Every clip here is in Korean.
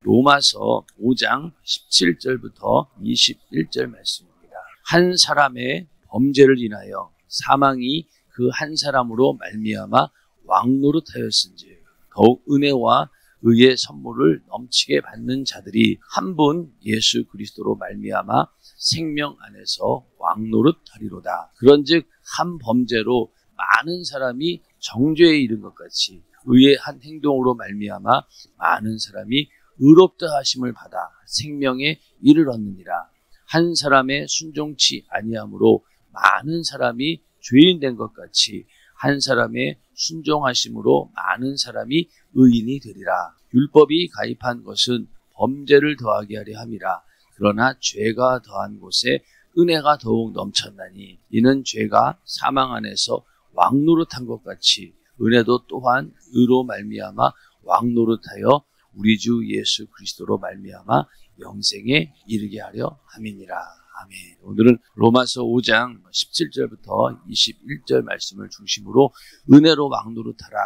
로마서 5장 17절부터 21절 말씀입니다. 한 사람의 범죄를 인하여 사망이 그 한 사람으로 말미암아 왕노릇하였은지 더욱 은혜와 의의 선물을 넘치게 받는 자들이 한 분 예수 그리스도로 말미암아 생명 안에서 왕노릇하리로다. 그런즉 한 범죄로 많은 사람이 정죄에 이른 것 같이 의의 한 행동으로 말미암아 많은 사람이 의롭다 하심을 받아 생명에 이르렀느니라. 한 사람의 순종치 아니함으로 많은 사람이 죄인 된 것 같이 한 사람의 순종하심으로 많은 사람이 의인이 되리라. 율법이 가입한 것은 범죄를 더하게 하려 함이라. 그러나 죄가 더한 곳에 은혜가 더욱 넘쳤나니 이는 죄가 사망 안에서 왕노릇한 것 같이 은혜도 또한 의로 말미암아 왕노릇하여 우리 주 예수 그리스도로 말미암아 영생에 이르게 하려 함이니라. 아멘. 오늘은 로마서 5장 17절부터 21절 말씀을 중심으로 은혜로 왕노릇하라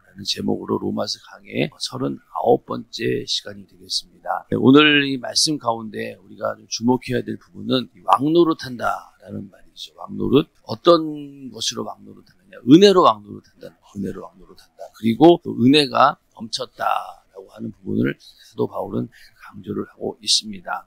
라는 제목으로 로마서 강의 39번째 시간이 되겠습니다. 오늘 이 말씀 가운데 우리가 좀 주목해야 될 부분은 왕노릇한다 라는 말이죠. 왕노릇, 어떤 것으로 왕노릇하느냐, 은혜로 왕노릇한다. 은혜로 왕노릇한다. 그리고 또 은혜가 넘쳤다라고 하는 부분을 사도 바울은 강조를 하고 있습니다.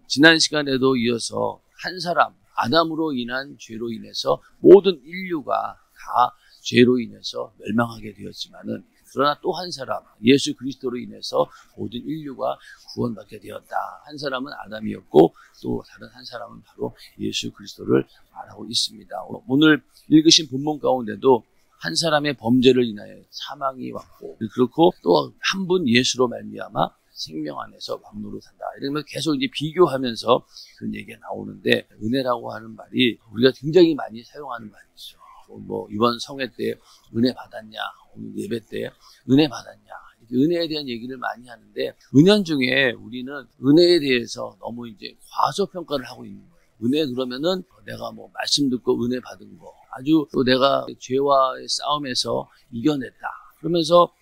지난 시간에도 이어서 한 사람, 아담으로 인한 죄로 인해서 모든 인류가 다 죄로 인해서 멸망하게 되었지만은 그러나 또 한 사람, 예수 그리스도로 인해서 모든 인류가 구원받게 되었다. 한 사람은 아담이었고 또 다른 한 사람은 바로 예수 그리스도를 말하고 있습니다. 오늘 읽으신 본문 가운데도 한 사람의 범죄를 인하여 사망이 왔고, 그렇고 또 한 분 예수로 말미암아 생명 안에서 왕노릇한다. 이러면 계속 이제 비교하면서 그런 얘기가 나오는데, 은혜라고 하는 말이 우리가 굉장히 많이 사용하는 말이죠. 뭐 이번 성회 때 은혜 받았냐, 오늘 예배 때 은혜 받았냐, 은혜에 대한 얘기를 많이 하는데, 은연중에 우리는 은혜에 대해서 너무 이제 과소평가를 하고 있는 거예요. 은혜 그러면은 내가 뭐 말씀 듣고 은혜 받은 거, 아주 또 내가 죄와의 싸움에서 이겨냈다. 그러면서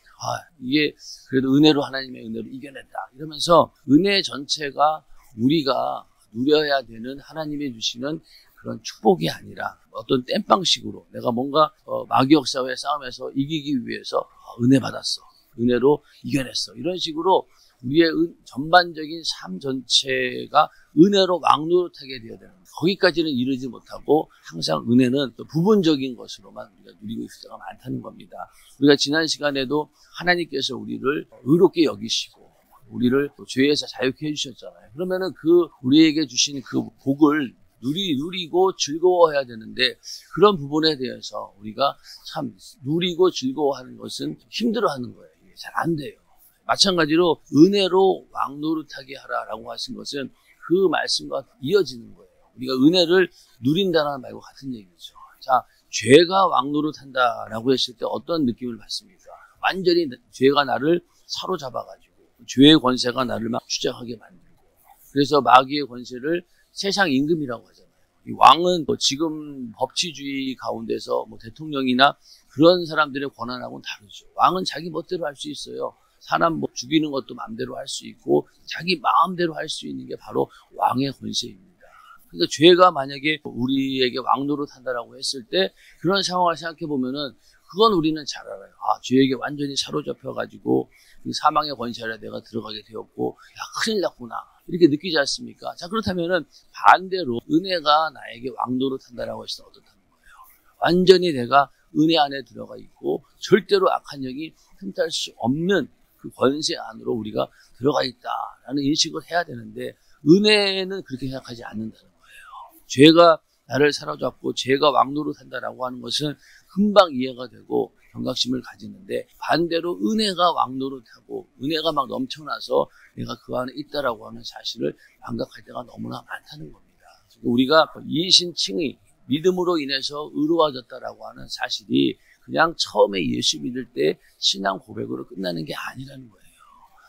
이게 그래도 은혜로, 하나님의 은혜로 이겨냈다. 이러면서 은혜 전체가 우리가 누려야 되는 하나님이 주시는 그런 축복이 아니라 어떤 땜빵식으로 내가 뭔가 마귀 역사와의 싸움에서 이기기 위해서 은혜 받았어, 은혜로 이겨냈어, 이런 식으로 우리의 전반적인 삶 전체가 은혜로 왕노릇하게 되어야 되는 거예요. 거기까지는 이르지 못하고 항상 은혜는 또 부분적인 것으로만 우리가 누리고 있을 때가 많다는 겁니다. 우리가 지난 시간에도 하나님께서 우리를 의롭게 여기시고 우리를 죄에서 자유케 해주셨잖아요. 그러면은 그 우리에게 주신 그 복을 누리고 즐거워해야 되는데, 그런 부분에 대해서 우리가 참 누리고 즐거워하는 것은 힘들어하는 거예요. 이게 잘 안 돼요. 마찬가지로 은혜로 왕노릇하게 하라라고 하신 것은 그 말씀과 이어지는 거예요. 우리가 은혜를 누린다는 말과 같은 얘기죠. 자, 죄가 왕노릇한다라고 했을 때 어떤 느낌을 받습니까? 완전히 죄가 나를 사로잡아가지고 죄의 권세가 나를 막 주장하게 만들고, 그래서 마귀의 권세를 세상 임금이라고 하잖아요. 이 왕은 지금 법치주의 가운데서 대통령이나 그런 사람들의 권한하고는 다르죠. 왕은 자기 멋대로 할 수 있어요. 사람 죽이는 것도 마음대로 할 수 있고 자기 마음대로 할 수 있는 게 바로 왕의 권세입니다. 그러니까 죄가 만약에 우리에게 왕노릇한다라고 했을 때 그런 상황을 생각해 보면은 그건 우리는 잘 알아요. 죄에게 완전히 사로잡혀가지고 사망의 권세 아래 내가 들어가게 되었고, 큰일 났구나, 이렇게 느끼지 않습니까? 자, 그렇다면은 반대로 은혜가 나에게 왕노릇한다라고 했을 때 어떻다는 거예요? 완전히 내가 은혜 안에 들어가 있고 절대로 악한 영이 틈탈 수 없는 그 권세 안으로 우리가 들어가 있다라는 인식을 해야 되는데, 은혜는 그렇게 생각하지 않는다는 거예요. 죄가 나를 사로잡고 죄가 왕노릇한다라고 하는 것은 금방 이해가 되고 경각심을 가지는데, 반대로 은혜가 왕노릇하고 은혜가 막 넘쳐나서 내가 그 안에 있다라고 하는 사실을 망각할 때가 너무나 많다는 겁니다. 우리가 이신칭의 믿음으로 인해서 의로워졌다라고 하는 사실이 그냥 처음에 예수 믿을 때 신앙 고백으로 끝나는 게 아니라는 거예요.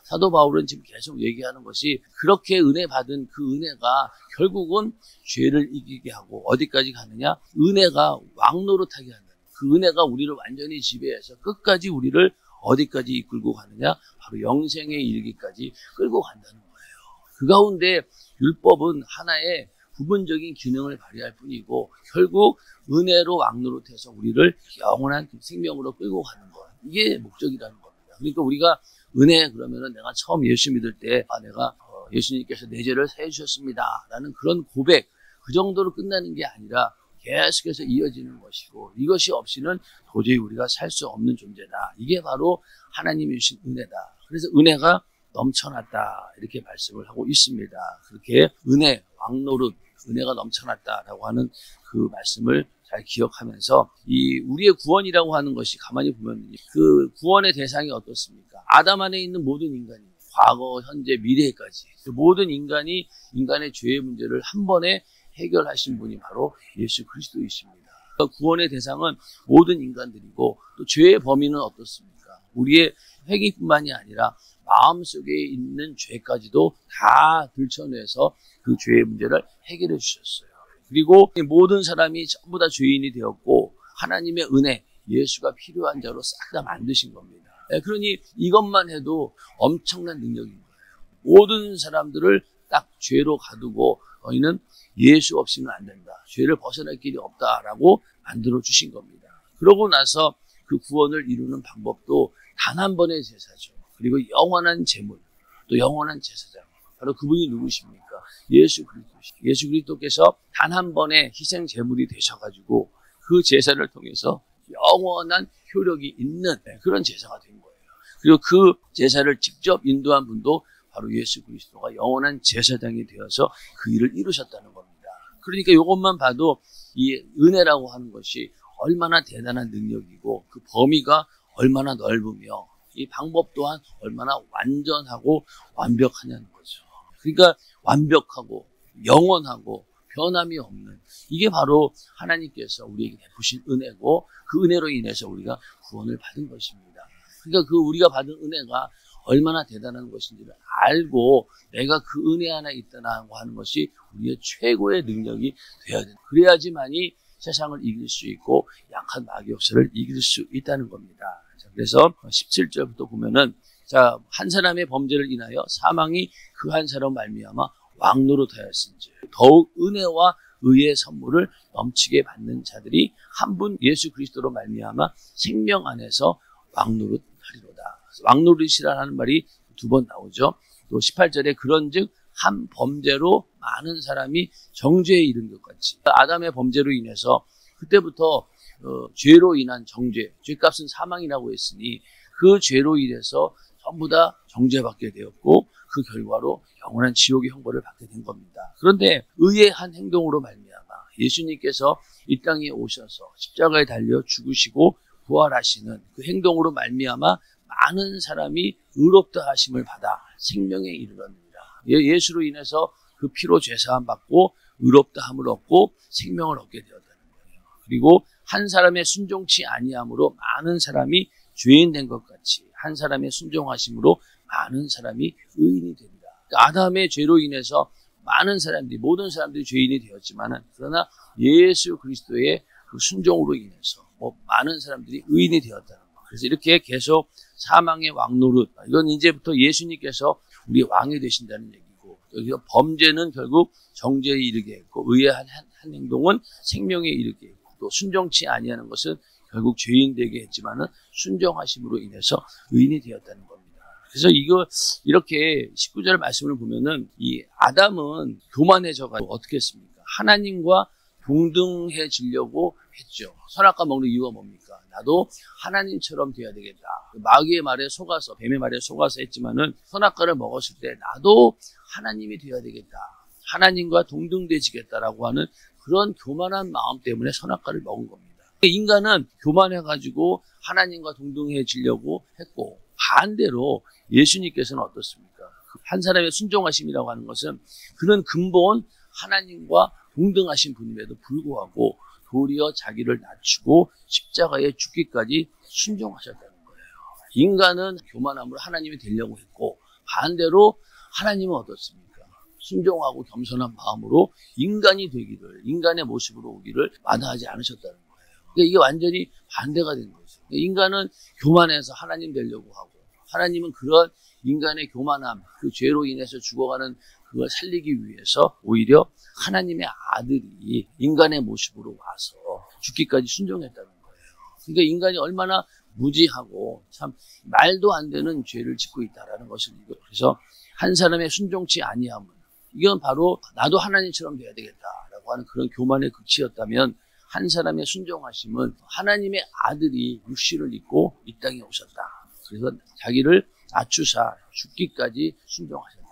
사도 바울은 지금 계속 얘기하는 것이, 그렇게 은혜 받은 그 은혜가 결국은 죄를 이기게 하고 어디까지 가느냐? 은혜가 왕노릇하게 한다. 그 은혜가 우리를 완전히 지배해서 끝까지 우리를 어디까지 이끌고 가느냐? 바로 영생에 이르기까지 끌고 간다는 거예요. 그 가운데 율법은 하나의 부분적인 기능을 발휘할 뿐이고 결국 은혜로 왕노릇해서 우리를 영원한 생명으로 끌고 가는 것. 이게 목적이라는 겁니다. 그러니까 우리가 은혜 그러면은 내가 처음 예수 믿을 때 내가 예수님께서 내 죄를 사해 주셨습니다 라는 그런 고백, 그 정도로 끝나는 게 아니라 계속해서 이어지는 것이고 이것이 없이는 도저히 우리가 살 수 없는 존재다. 이게 바로 하나님이 주신 은혜다. 그래서 은혜가 넘쳐났다 이렇게 말씀을 하고 있습니다. 그렇게 은혜, 왕노릇, 은혜가 넘쳐났다라고 하는 그 말씀을 잘 기억하면서 이 우리의 구원이라고 하는 것이 가만히 보면 그 구원의 대상이 어떻습니까? 아담 안에 있는 모든 인간이 과거, 현재, 미래까지 그 모든 인간이 인간의 죄의 문제를 한 번에 해결하신 분이 바로 예수 그리스도이십니다. 그러니까 구원의 대상은 모든 인간들이고 또 죄의 범위는 어떻습니까? 우리의 회개뿐만이 아니라 마음속에 있는 죄까지도 다 들춰내서 그 죄의 문제를 해결해 주셨어요. 그리고 모든 사람이 전부 다 죄인이 되었고 하나님의 은혜, 예수가 필요한 자로 싹 다 만드신 겁니다. 그러니 이것만 해도 엄청난 능력인 거예요. 모든 사람들을 딱 죄로 가두고 너희는 예수 없이는 안 된다. 죄를 벗어날 길이 없다라고 만들어 주신 겁니다. 그러고 나서 그 구원을 이루는 방법도 단 한 번의 제사죠. 그리고 영원한 제물, 또 영원한 제사장. 바로 그분이 누구십니까? 예수 그리스도. 예수 그리스도께서 단 한 번의 희생 제물이 되셔가지고 그 제사를 통해서 영원한 효력이 있는 그런 제사가 된 거예요. 그리고 그 제사를 직접 인도한 분도 바로 예수 그리스도가 영원한 제사장이 되어서 그 일을 이루셨다는 겁니다. 그러니까 이것만 봐도 이 은혜라고 하는 것이 얼마나 대단한 능력이고 그 범위가 얼마나 넓으며 이 방법 또한 얼마나 완전하고 완벽하냐는 거죠. 그러니까 완벽하고 영원하고 변함이 없는 이게 바로 하나님께서 우리에게 베푸신 은혜고 그 은혜로 인해서 우리가 구원을 받은 것입니다. 그러니까 그 우리가 받은 은혜가 얼마나 대단한 것인지를 알고 내가 그 은혜 하나 있다고 하는 것이 우리의 최고의 능력이 되어야 된다. 그래야지만이 세상을 이길 수 있고 약한 마귀 역사를 이길 수 있다는 겁니다. 그래서 17절부터 보면은 자, 한 사람의 범죄를 인하여 사망이 그 한 사람 말미암아 왕노릇하였은지 더욱 은혜와 의의 선물을 넘치게 받는 자들이 한 분 예수 그리스도로 말미암아 생명 안에서 왕노릇하리로다. 왕노릇이라는 말이 두 번 나오죠. 또 18절에 그런즉 한 범죄로 많은 사람이 정죄에 이른 것 같이 아담의 범죄로 인해서 그때부터 죄로 인한 정죄, 죄값은 사망이라고 했으니 그 죄로 인해서 전부 다 정죄받게 되었고 그 결과로 영원한 지옥의 형벌을 받게 된 겁니다. 그런데 의의 한 행동으로 말미암아 예수님께서 이 땅에 오셔서 십자가에 달려 죽으시고 부활하시는 그 행동으로 말미암아 많은 사람이 의롭다 하심을 받아 생명에 이르렀느니라. 예수로 인해서 그 피로 죄사함 받고 의롭다 함을 얻고 생명을 얻게 되었다는 거예요. 그리고 한 사람의 순종치 아니함으로 많은 사람이 죄인 된 것 같이 한 사람의 순종하심으로 많은 사람이 의인이 된다. 그러니까 아담의 죄로 인해서 많은 사람들이 모든 사람들이 죄인이 되었지만은 그러나 예수 그리스도의 그 순종으로 인해서 많은 사람들이 의인이 되었다는 거. 그래서 이렇게 계속 사망의 왕노릇 이건 이제부터 예수님께서 우리 왕이 되신다는 얘기고 여기서 범죄는 결국 정죄에 이르게 했고 의의 한 행동은 생명에 이르게 했고 또 순종치 아니하는 것은 결국 죄인 되게 했지만은 순종하심으로 인해서 의인이 되었다는 겁니다. 그래서 이렇게 19절 말씀을 보면은 이 아담은 교만해져가지고 어떻게 했습니까? 하나님과 동등해지려고 했죠. 선악과 먹는 이유가 뭡니까? 나도 하나님처럼 돼야 되겠다. 마귀의 말에 속아서 뱀의 말에 속아서 했지만은 선악과를 먹었을 때 나도 하나님이 돼야 되겠다. 하나님과 동등돼지겠다라고 하는 그런 교만한 마음 때문에 선악과를 먹은 겁니다. 인간은 교만해가지고 하나님과 동등해지려고 했고 반대로 예수님께서는 어떻습니까? 한 사람의 순종하심이라고 하는 것은 그는 근본 하나님과 동등하신 분임에도 불구하고 도리어 자기를 낮추고 십자가에 죽기까지 순종하셨다는 거예요. 인간은 교만함으로 하나님이 되려고 했고 반대로 하나님은 어떻습니까? 순종하고 겸손한 마음으로 인간이 되기를 인간의 모습으로 오기를 마다하지 않으셨다는 거예요. 그러니까 이게 완전히 반대가 된 거죠. 인간은 교만해서 하나님 되려고 하고, 하나님은 그런 인간의 교만함, 그 죄로 인해서 죽어가는 그걸 살리기 위해서 오히려 하나님의 아들이 인간의 모습으로 와서 죽기까지 순종했다는 거예요. 그러니까 인간이 얼마나 무지하고 참 말도 안 되는 죄를 짓고 있다라는 것을, 그래서 한 사람의 순종치 아니함은, 이건 바로 나도 하나님처럼 돼야 되겠다라고 하는 그런 교만의 극치였다면, 한 사람의 순종하심은 하나님의 아들이 육신을 입고 이 땅에 오셨다. 그래서 자기를 낮추사 죽기까지 순종하셨다.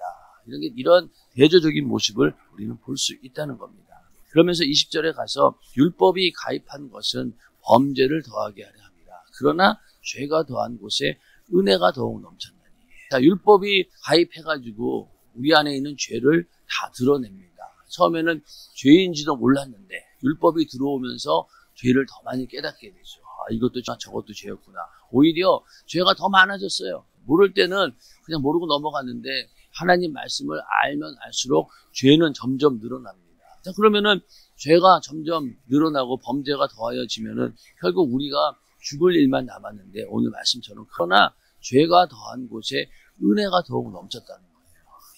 이런 대조적인 모습을 우리는 볼 수 있다는 겁니다. 그러면서 20절에 가서 율법이 가입한 것은 범죄를 더하게 하려 합니다. 그러나 죄가 더한 곳에 은혜가 더욱 넘쳤나니. 자, 율법이 가입해가지고 우리 안에 있는 죄를 다 드러냅니다. 처음에는 죄인지도 몰랐는데 율법이 들어오면서 죄를 더 많이 깨닫게 되죠. 이것도 저것도 죄였구나. 오히려 죄가 더 많아졌어요. 모를 때는 그냥 모르고 넘어갔는데 하나님 말씀을 알면 알수록 죄는 점점 늘어납니다. 자, 그러면은 죄가 점점 늘어나고 범죄가 더하여지면은 결국 우리가 죽을 일만 남았는데, 오늘 말씀처럼 그러나 죄가 더한 곳에 은혜가 더욱 넘쳤다는 거예요.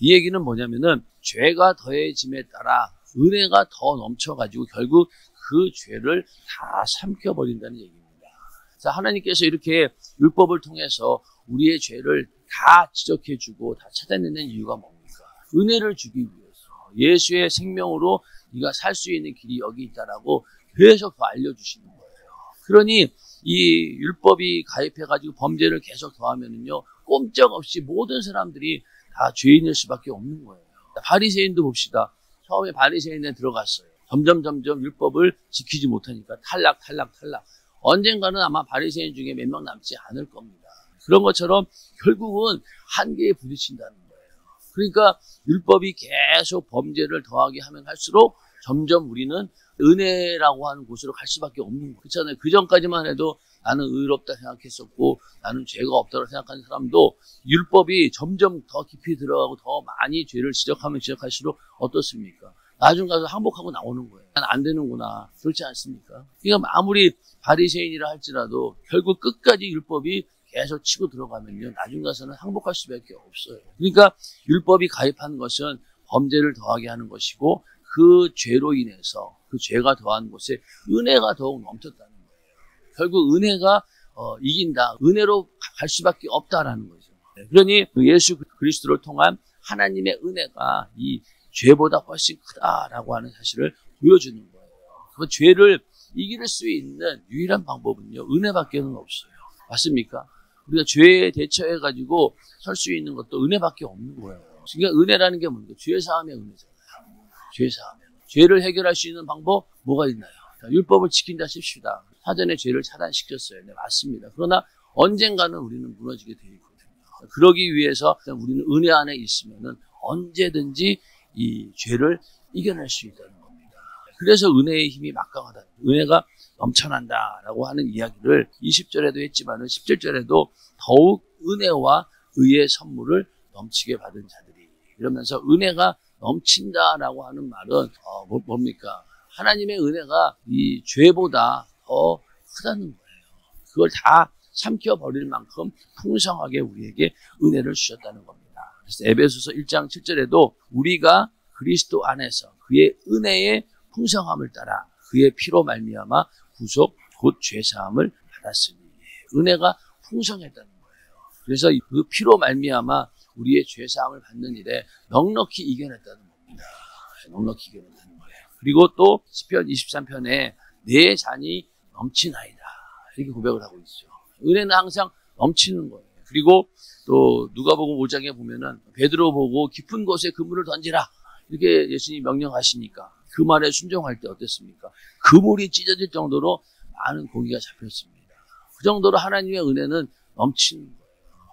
이 얘기는 뭐냐면은 죄가 더해짐에 따라 은혜가 더 넘쳐가지고 결국 그 죄를 다 삼켜버린다는 얘기입니다. 자, 하나님께서 이렇게 율법을 통해서 우리의 죄를 다 지적해주고 다 찾아내는 이유가 뭡니까? 은혜를 주기 위해서, 예수의 생명으로 네가 살 수 있는 길이 여기 있다라고 계속 더 알려주시는 거예요. 그러니 이 율법이 가입해가지고 범죄를 계속 더하면은요, 꼼짝없이 모든 사람들이 다 죄인일 수밖에 없는 거예요. 바리새인도 봅시다. 처음에 바리새인에 들어갔어요. 점점 율법을 지키지 못하니까 탈락. 언젠가는 아마 바리새인 중에 몇 명 남지 않을 겁니다. 그런 것처럼 결국은 한계에 부딪힌다는 거예요. 그러니까 율법이 계속 범죄를 더하게 하면 할수록 점점 우리는 은혜라고 하는 곳으로 갈 수밖에 없는 거예요. 그렇잖아요. 그 전까지만 해도 나는 의롭다 생각했었고 나는 죄가 없다고 생각하는 사람도 율법이 점점 더 깊이 들어가고 더 많이 죄를 지적하면 지적할수록 어떻습니까? 나중 가서 항복하고 나오는 거예요. 난 안 되는구나. 그렇지 않습니까? 그러니까 아무리 바리새인이라 할지라도 결국 끝까지 율법이 계속 치고 들어가면요, 나중 가서는 항복할 수밖에 없어요. 그러니까 율법이 가입한 것은 범죄를 더하게 하는 것이고, 그 죄로 인해서 그 죄가 더한 곳에 은혜가 더욱 넘쳤다는 거예요. 결국 은혜가 이긴다. 은혜로 갈 수밖에 없다라는 거죠. 그러니 예수 그리스도를 통한 하나님의 은혜가 이 죄보다 훨씬 크다라고 하는 사실을 보여주는 거예요. 그 죄를 이길 수 있는 유일한 방법은요, 은혜밖에는 없어요. 맞습니까? 우리가 죄에 대처해가지고 설 수 있는 것도 은혜밖에 없는 거예요. 그러니까 은혜라는 게 뭡니까? 죄사함의 은혜잖아요. 죄사함의 은혜. 죄를 해결할 수 있는 방법 뭐가 있나요? 자, 율법을 지킨다 칩시다. 사전에 죄를 차단시켰어요. 네, 맞습니다. 그러나 언젠가는 우리는 무너지게 되어 있거든요. 그러기 위해서 우리는 은혜 안에 있으면은 언제든지 이 죄를 이겨낼 수 있다는 겁니다. 그래서 은혜의 힘이 막강하다. 은혜가 넘쳐난다라고 하는 이야기를 20절에도 했지만은 17절에도 더욱 은혜와 의의 선물을 넘치게 받은 자들이, 이러면서 은혜가 넘친다라고 하는 말은 뭡니까? 하나님의 은혜가 이 죄보다 더 크다는 거예요. 그걸 다 삼켜버릴 만큼 풍성하게 우리에게 은혜를 주셨다는 겁니다. 그래서 에베소서 1장 7절에도 우리가 그리스도 안에서 그의 은혜의 풍성함을 따라 그의 피로 말미암아 구속 곧 죄사함을 받았으니, 은혜가 풍성했다는 거예요. 그래서 그 피로 말미암아 우리의 죄사함을 받는 일에 넉넉히 이겨냈다는 겁니다. 넉넉히 이겨냈다는 거예요. 그리고 또 시편 23편에 내 잔이 넘치나이다 이렇게 고백을 하고 있죠. 은혜는 항상 넘치는 거예요. 그리고 또 누가복음 5장에 보면은 베드로 보고 깊은 곳에 그물을 던지라 이렇게 예수님이 명령하시니까 그 말에 순종할 때 어땠습니까? 그물이 찢어질 정도로 많은 고기가 잡혔습니다. 그 정도로 하나님의 은혜는 넘치는 거예요.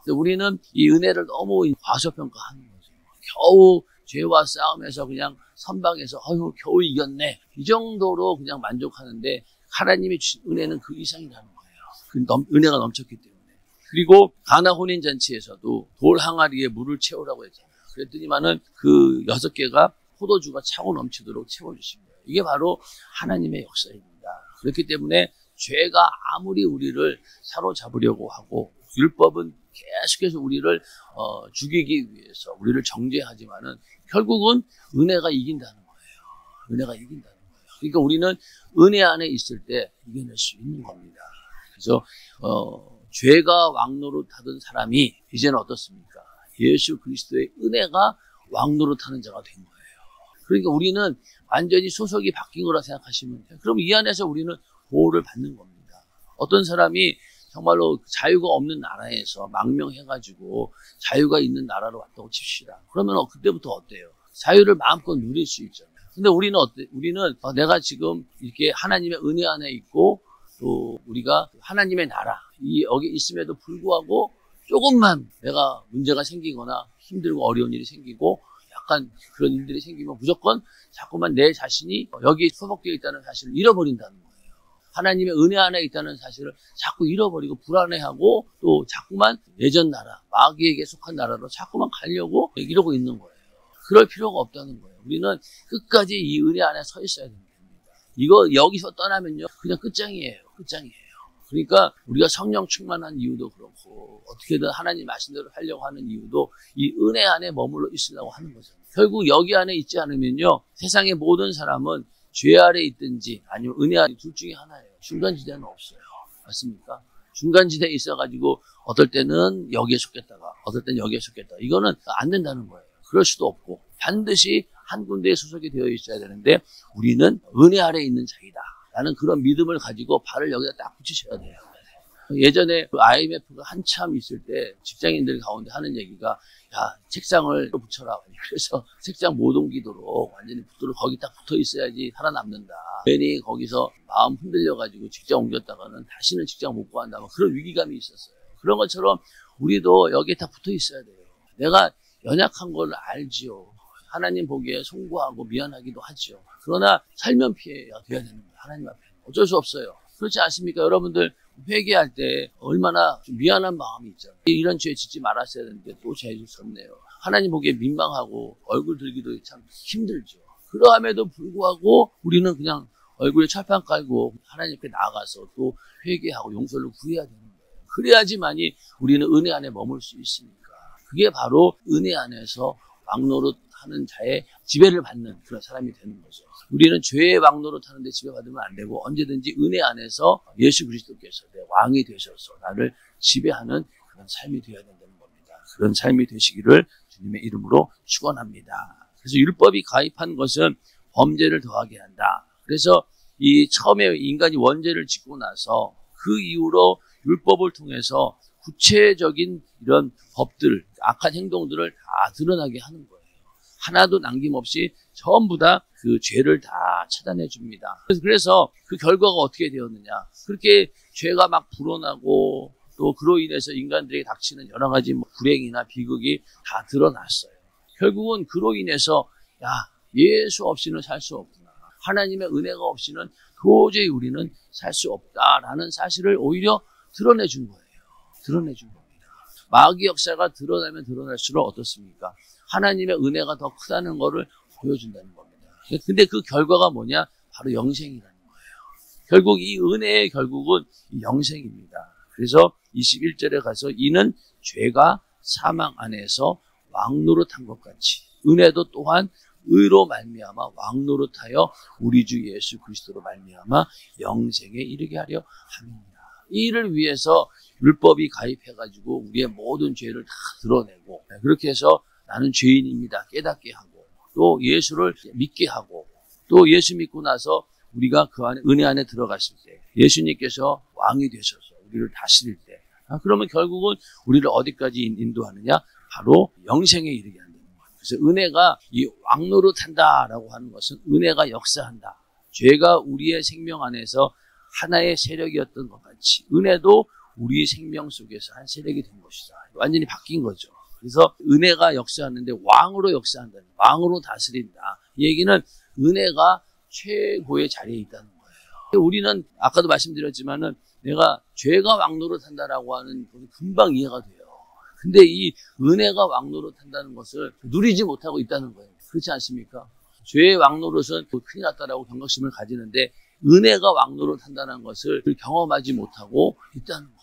근데 우리는 이 은혜를 너무 과소평가하는 거죠. 겨우 죄와 싸움에서 그냥 선방에서 겨우 이겼네 이 정도로 그냥 만족하는데, 하나님이 주신 은혜는 그 이상이라는 거예요. 은혜가 넘쳤기 때문에. 그리고 가나 혼인잔치에서도 돌 항아리에 물을 채우라고 했잖아요. 그랬더니만은 그 6개가 포도주가 차고 넘치도록 채워주신 거예요. 이게 바로 하나님의 역사입니다. 그렇기 때문에 죄가 아무리 우리를 사로잡으려고 하고 율법은 계속해서 우리를 죽이기 위해서 우리를 정죄하지만은 결국은 은혜가 이긴다는 거예요. 은혜가 이긴다는 거예요. 그러니까 우리는 은혜 안에 있을 때 이겨낼 수 있는 겁니다. 그래서 죄가 왕노릇하던 사람이 이제는 어떻습니까? 예수 그리스도의 은혜가 왕노릇하는 자가 된 거예요. 그러니까 우리는 완전히 소속이 바뀐 거라 생각하시면 돼요. 그럼 이 안에서 우리는 보호를 받는 겁니다. 어떤 사람이 정말로 자유가 없는 나라에서 망명해가지고 자유가 있는 나라로 왔다고 칩시다. 그러면 그때부터 어때요? 자유를 마음껏 누릴 수 있잖아요. 근데 우리는 어때? 우리는 내가 지금 이렇게 하나님의 은혜 안에 있고 또 우리가 하나님의 나라 여기 있음에도 불구하고 조금만 내가 문제가 생기거나 힘들고 어려운 일이 생기고 약간 그런 일들이 생기면 무조건 자꾸만 내 자신이 여기에 소속되어 있다는 사실을 잃어버린다는 거예요. 하나님의 은혜 안에 있다는 사실을 자꾸 잃어버리고 불안해하고 또 자꾸만 예전 나라, 마귀에게 속한 나라로 자꾸만 가려고 이러고 있는 거예요. 그럴 필요가 없다는 거예요. 우리는 끝까지 이 은혜 안에 서 있어야 됩니다. 이거 여기서 떠나면요 그냥 끝장이에요. 끝장이에요. 그러니까 우리가 성령 충만한 이유도 그렇고 어떻게든 하나님 말씀대로 하려고 하는 이유도 이 은혜 안에 머물러 있으려고 하는 거죠. 결국 여기 안에 있지 않으면요 세상의 모든 사람은 죄 아래 있든지 아니면 은혜 아래 둘 중에 하나예요. 중간지대는 없어요. 맞습니까? 중간지대에 있어가지고 어떨 때는 여기에 속겠다가 어떨 때는 여기에 속겠다. 이거는 안 된다는 거예요. 그럴 수도 없고 반드시 한 군데에 소속이 되어 있어야 되는데 우리는 은혜 아래 있는 자이다 라는 그런 믿음을 가지고 발을 여기다 딱 붙이셔야 돼요. 예전에 IMF가 한참 있을 때 직장인들 가운데 하는 얘기가 야 책상을 붙여라. 그래서 책상 못 옮기도록 완전히 붙도록 거기 딱 붙어 있어야지 살아남는다. 괜히 거기서 마음 흔들려가지고 직장 옮겼다가는 다시는 직장 못 구한다. 그런 위기감이 있었어요. 그런 것처럼 우리도 여기에 딱 붙어 있어야 돼요. 내가 연약한 걸 알지요. 하나님 보기에 송구하고 미안하기도 하죠. 그러나 살면 피해야 돼야 되는 거예요. 하나님 앞에 어쩔 수 없어요. 그렇지 않습니까? 여러분들 회개할 때 얼마나 미안한 마음이 있잖아요. 이런 죄 짓지 말았어야 되는데 또 죄 짓었네요. 하나님 보기에 민망하고 얼굴 들기도 참 힘들죠. 그러함에도 불구하고 우리는 그냥 얼굴에 철판 깔고 하나님 앞에 나가서 또 회개하고 용서를 구해야 되는 거예요. 그래야지만이 우리는 은혜 안에 머물 수 있으니까. 그게 바로 은혜 안에서 왕노릇하는 자의 지배를 받는 그런 사람이 되는 거죠. 우리는 죄의 왕노릇하는데 지배받으면 안 되고 언제든지 은혜 안에서 예수 그리스도께서 내 왕이 되셔서 나를 지배하는 그런 삶이 되어야 된다는 겁니다. 그런 삶이 되시기를 주님의 이름으로 축원합니다. 그래서 율법이 가입한 것은 범죄를 더하게 한다. 그래서 이 처음에 인간이 원죄를 짓고 나서 그 이후로 율법을 통해서 구체적인 이런 법들, 악한 행동들을 다 드러나게 하는 거예요. 하나도 남김없이 전부 다 그 죄를 다 차단해 줍니다. 그래서 그 결과가 어떻게 되었느냐. 그렇게 죄가 막 불어나고 또 그로 인해서 인간들에게 닥치는 여러 가지 불행이나 비극이 다 드러났어요. 결국은 그로 인해서 야, 예수 없이는 살 수 없구나. 하나님의 은혜가 없이는 도저히 우리는 살 수 없다라는 사실을 오히려 드러내 준 거예요. 드러내 준 겁니다. 마귀 역사가 드러나면 드러날수록 어떻습니까? 하나님의 은혜가 더 크다는 것을 보여준다는 겁니다. 근데 그 결과가 뭐냐? 바로 영생이라는 거예요. 결국 이 은혜의 결국은 영생입니다. 그래서 21절에 가서 이는 죄가 사망 안에서 왕노릇한 것 같이 은혜도 또한 의로 말미암아 왕노릇하여 우리 주 예수 그리스도로 말미암아 영생에 이르게 하려 함이니라. 이 일을 위해서 율법이 가입해가지고 우리의 모든 죄를 다 드러내고 그렇게 해서 나는 죄인입니다 깨닫게 하고 또 예수를 믿게 하고 또 예수 믿고 나서 우리가 그 안에 은혜 안에 들어갔을 때 예수님께서 왕이 되셔서 우리를 다스릴 때 그러면 결국은 우리를 어디까지 인도하느냐? 바로 영생에 이르게 한다는 거예요. 그래서 은혜가 이 왕노릇한다라고 하는 것은 은혜가 역사한다. 죄가 우리의 생명 안에서 하나의 세력이었던 것 같이 은혜도 우리 생명 속에서 한 세력이 된 것이다. 완전히 바뀐 거죠. 그래서 은혜가 역사하는데 왕으로 역사한다는 거예요. 왕으로 다스린다. 이 얘기는 은혜가 최고의 자리에 있다는 거예요. 우리는 아까도 말씀드렸지만은 내가 죄가 왕노릇한다라고 하는 것이 금방 이해가 돼요. 근데 이 은혜가 왕노릇한다는 것을 누리지 못하고 있다는 거예요. 그렇지 않습니까? 죄의 왕노릇은 큰일 났다라고 경각심을 가지는데 은혜가 왕노릇 한다는 것을 경험하지 못하고 있다는 거예요.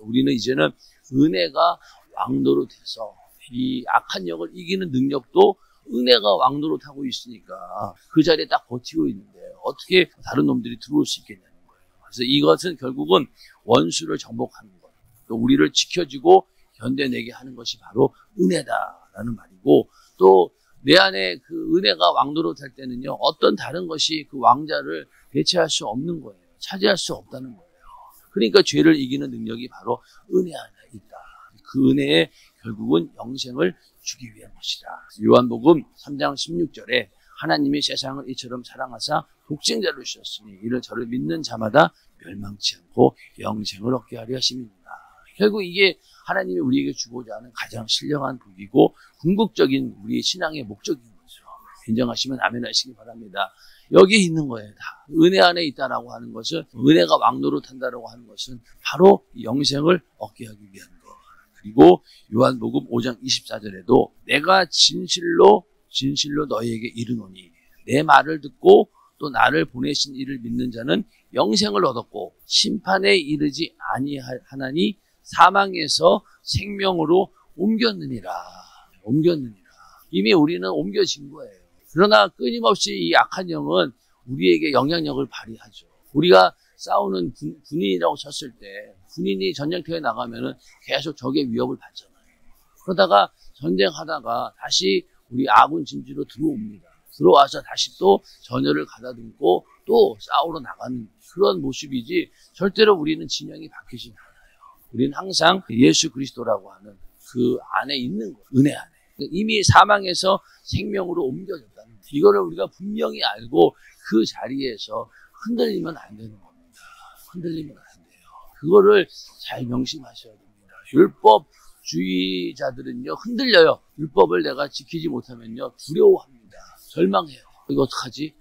우리는 이제는 은혜가 왕노릇해서 이 악한 영을 이기는 능력도 은혜가 왕노릇하고 있으니까 그 자리에 딱 버티고 있는데 어떻게 다른 놈들이 들어올 수 있겠냐는 거예요. 그래서 이것은 결국은 원수를 정복하는 것, 또 우리를 지켜주고 견뎌내게 하는 것이 바로 은혜다라는 말이고, 또 내 안에 그 은혜가 왕노릇할 때는요, 어떤 다른 것이 그 왕자를 대체할 수 없는 거예요. 차지할 수 없다는 거예요. 그러니까 죄를 이기는 능력이 바로 은혜 안에 있다. 그 은혜에 결국은 영생을 주기 위한 것이다. 요한복음 3장 16절에 하나님이 세상을 이처럼 사랑하사 독생자를 주셨으니 이를 저를 믿는 자마다 멸망치 않고 영생을 얻게 하려 하심이니라. 결국 이게 하나님이 우리에게 주고자 하는 가장 신령한 복이고 궁극적인 우리의 신앙의 목적인 거죠. 인정하시면 아멘 하시기 바랍니다. 여기에 있는 거예요. 다 은혜 안에 있다라고 하는 것은, 은혜가 왕노릇한다라고 하는 것은 바로 영생을 얻게 하기 위한 것. 그리고 요한복음 5장 24절에도 내가 진실로 너희에게 이르노니 내 말을 듣고 또 나를 보내신 이를 믿는 자는 영생을 얻었고 심판에 이르지 아니하나니 사망에서 생명으로 옮겼느니라. 이미 우리는 옮겨진 거예요. 그러나 끊임없이 이 악한 영은 우리에게 영향력을 발휘하죠. 우리가 싸우는 군인이라고 쳤을 때 군인이 전쟁터에 나가면은 계속 적의 위협을 받잖아요. 그러다가 전쟁하다가 다시 우리 아군 진지로 들어옵니다. 들어와서 다시 또 전열을 가다듬고 또 싸우러 나가는 그런 모습이지 절대로 우리는 진영이 바뀌지 않아요. 우리는 항상 예수 그리스도라고 하는 그 안에 있는 거예요. 은혜 안에. 이미 사망에서 생명으로 옮겨졌다는 거예요. 이거를 우리가 분명히 알고 그 자리에서 흔들리면 안 되는 겁니다. 흔들리면 안 돼요. 그거를 잘 명심하셔야 됩니다. 율법주의자들은요, 흔들려요. 율법을 내가 지키지 못하면요, 두려워합니다. 절망해요. 이거 어떡하지?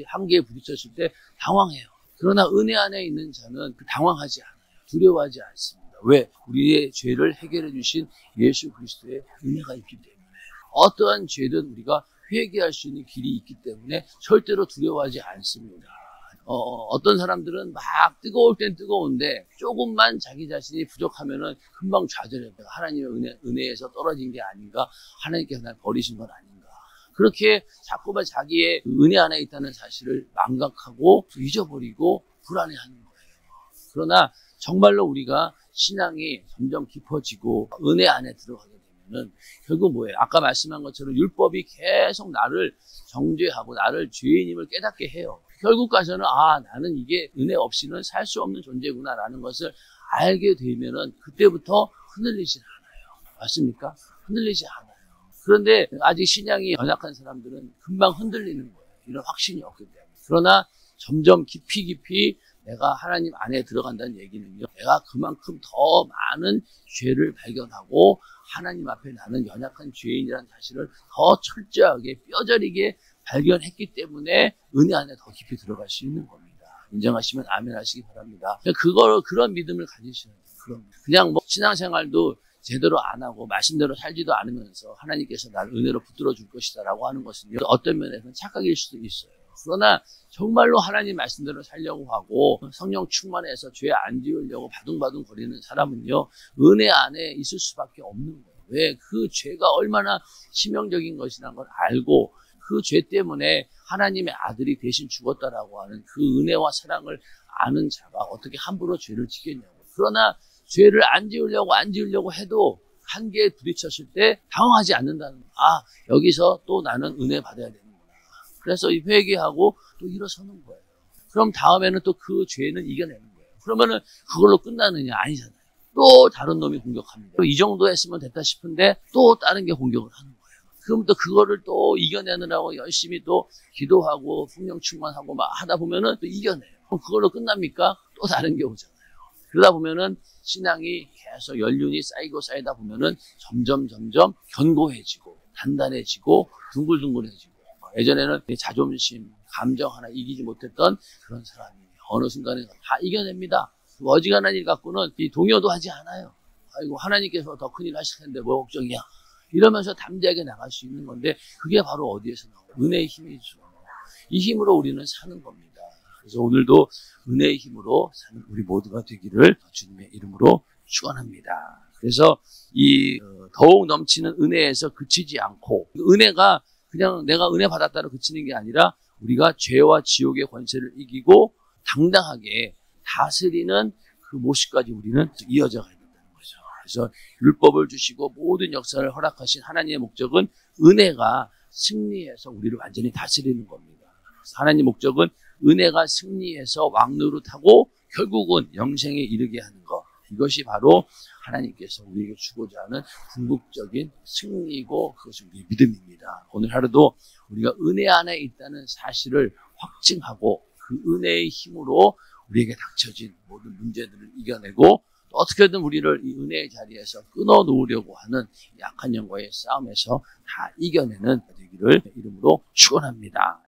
한계에 부딪혔을 때 당황해요. 그러나 은혜 안에 있는 자는 당황하지 않아요. 두려워하지 않습니다. 왜? 우리의 죄를 해결해 주신 예수 그리스도의 은혜가 있기 때문에. 어떠한 죄든 우리가 회개할 수 있는 길이 있기 때문에 절대로 두려워하지 않습니다. 어떤 사람들은 막 뜨거울 땐 뜨거운데 조금만 자기 자신이 부족하면은 금방 좌절해요. 하나님의 은혜에서 떨어진 게 아닌가? 하나님께서 날 버리신 건 아닌가? 그렇게 자꾸만 자기의 은혜 안에 있다는 사실을 망각하고 잊어버리고 불안해하는 거예요. 그러나 정말로 우리가 신앙이 점점 깊어지고 은혜 안에 들어가게 되면은 결국 뭐예요? 아까 말씀한 것처럼 율법이 계속 나를 정죄하고 나를 죄인임을 깨닫게 해요. 결국 가서는 나는 이게 은혜 없이는 살 수 없는 존재구나라는 것을 알게 되면은 그때부터 흔들리지 않아요. 맞습니까? 흔들리지 않아요. 그런데 아직 신앙이 연약한 사람들은 금방 흔들리는 거예요. 이런 확신이 없기 때문에. 그러나 점점 깊이 내가 하나님 안에 들어간다는 얘기는요, 내가 그만큼 더 많은 죄를 발견하고 하나님 앞에 나는 연약한 죄인이라는 사실을 더 철저하게 뼈저리게 발견했기 때문에 은혜 안에 더 깊이 들어갈 수 있는 겁니다. 인정하시면 아멘 하시기 바랍니다. 그런 믿음을 가지셔야 돼요. 그냥 신앙생활도 제대로 안 하고 말씀대로 살지도 않으면서 하나님께서 나를 은혜로 붙들어 줄 것이다 라고 하는 것은요, 어떤 면에서는 착각일 수도 있어요. 그러나 정말로 하나님 말씀대로 살려고 하고 성령 충만해서 죄 안 지으려고 바둥바둥 거리는 사람은요, 은혜 안에 있을 수밖에 없는 거예요. 왜? 그 죄가 얼마나 치명적인 것이라는 걸 알고 그 죄 때문에 하나님의 아들이 대신 죽었다라고 하는 그 은혜와 사랑을 아는 자가 어떻게 함부로 죄를 지겠냐고. 그러나 죄를 안 지으려고 해도 한계에 부딪혔을 때 당황하지 않는다는 거예요. 여기서 또 나는 은혜 받아야 되는구나. 그래서 회개하고 또 일어서는 거예요. 그럼 다음에는 또 그 죄는 이겨내는 거예요. 그러면은 그걸로 끝나느냐? 아니잖아요. 또 다른 놈이 공격합니다. 이 정도 했으면 됐다 싶은데 또 다른 게 공격을 하는 거예요. 그럼 또 그거를 또 이겨내느라고 열심히 또 기도하고 성령 충만하고 막 하다 보면은 또 이겨내요. 그럼 그걸로 끝납니까? 또 다른 게 오잖아요. 그러다 보면은 신앙이 계속 연륜이 쌓이다 보면은 점점 견고해지고 단단해지고 둥글둥글해지고, 예전에는 자존심, 감정 하나 이기지 못했던 그런 사람이 어느 순간에 다 이겨냅니다. 어지간한 일 갖고는 동요도 하지 않아요. 아이고, 하나님께서 더 큰일 하실 텐데 뭐 걱정이야. 이러면서 담대하게 나갈 수 있는 건데, 그게 바로 어디에서 나와요? 은혜의 힘이죠. 이 힘으로 우리는 사는 겁니다. 그래서 오늘도 은혜의 힘으로 사는 우리 모두가 되기를 주님의 이름으로 축원합니다. 그래서 이 더욱 넘치는 은혜에서 그치지 않고, 은혜가 그냥 내가 은혜 받았다로 그치는 게 아니라 우리가 죄와 지옥의 권세를 이기고 당당하게 다스리는 그 모습까지 우리는 이어져 가야 된다는 거죠. 그래서 율법을 주시고 모든 역사를 허락하신 하나님의 목적은 은혜가 승리해서 우리를 완전히 다스리는 겁니다. 하나님의 목적은 은혜가 승리해서 왕노릇하고 결국은 영생에 이르게 하는 것. 이것이 바로 하나님께서 우리에게 주고자 하는 궁극적인 승리이고 그것이 우리의 믿음입니다. 오늘 하루도 우리가 은혜 안에 있다는 사실을 확증하고 그 은혜의 힘으로 우리에게 닥쳐진 모든 문제들을 이겨내고 또 어떻게든 우리를 이 은혜의 자리에서 끊어놓으려고 하는 약한 영과의 싸움에서 다 이겨내는 되기를 이름으로 축원합니다.